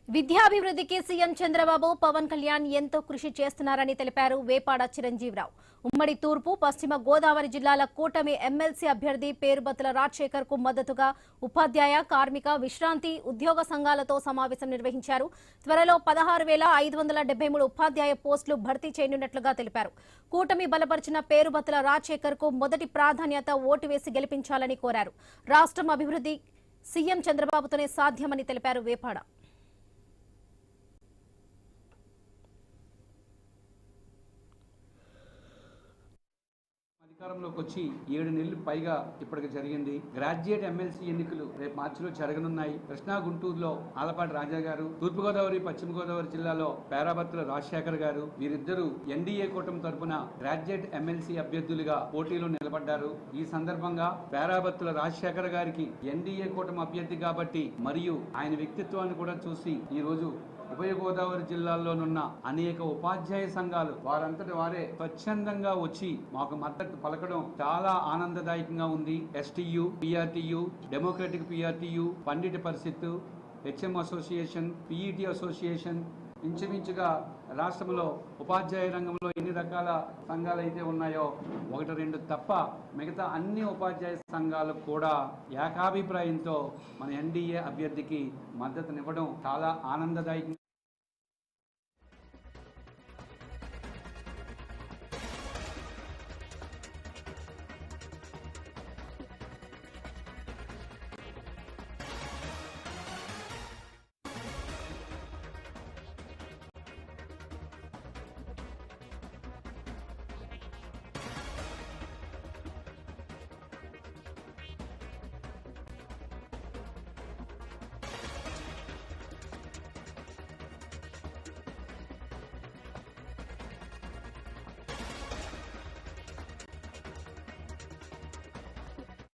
విద్యాభివృద్ధికి CM Chandrababu Pawan Kalyan ఎంతో కృషి చేస్తున్నారని తెలిపారు వేపాడ చిరంజీవిరావు. ఉమ్మడి తూర్పు పశ్చిమ గోదావరి జిల్లాల కూటమి ఎమ్మెల్సీ అభ్యర్థి పేరుబత్తుల రాజశేఖర్ కు మద్దతుగా ఉపాధ్యాయ, కార్మిక, విశ్రాంతి, ఉద్యోగ సంఘాలతో సమావేశం నిర్వహించారు. త్వరలో 16,573 ఉపాధ్యాయ పోస్టులు భర్తీ చేయనున్నట్లుగా తెలిపారు. కూటమి బలపరిచిన పేరుబత్తుల రాజశేఖర్ కు మొదటి ప్రాధాన్యత ఓటు వేసి గెలిపించాలని కోరారు. రాష్ట్రం అభివృద్ధి సీఎం చంద్రబాబుతోనే సాధ్యమని తెలిపారు వేపాడ. అధికారంలోకి వచ్చి 7 నెలలు పైగా ఇప్పటికి జరిగింది. గ్రాడ్యుయేట్ ఎమ్మెల్సీ ఎన్నికలు రేపు మార్చిలో జరగనున్నాయి. కృష్ణా, గుంటూరులో ఆలపాటి రాజా గారు, తూర్పుగోదావరి, పశ్చిమ గోదావరి జిల్లాలో పేరాబత్తుల రాజశేఖర్ గారు, వీరిద్దరూ ఎన్డీఏ కూటమి తరపున గ్రాడ్యుయేట్ ఎమ్మెల్సీ అభ్యర్థులుగా పోటీలో నిలబడ్డారు. ఈ సందర్భంగా పేరాబత్తుల రాజశేఖర్ గారికి ఎన్డీఏ కూటమి అభ్యర్థి కాబట్టి మరియు ఆయన వ్యక్తిత్వాన్ని కూడా చూసి ఈ రోజు ఉభయ గోదావరి జిల్లాల్లోనున్న అనేక ఉపాధ్యాయ సంఘాలు వారంతటి వారే స్వచ్ఛందంగా వచ్చి మాకు మద్దతు పలకడం చాలా ఆనందదాయకంగా ఉంది. STU, PRTU, democratic PRTU, Pandit Parishad, HM association, PET association, ఇంచుమించుగా రాష్ట్రంలో ఉపాధ్యాయ రంగంలో ఎన్ని రకాల సంఘాలు అయితే ఉన్నాయో 1-2 తప్ప మిగతా అన్ని ఉపాధ్యాయ సంఘాలు కూడా ఏకాభిప్రాయంతో మన ఎన్డీఏ అభ్యర్థికి మద్దతునివ్వడం చాలా ఆనందదాయకంగా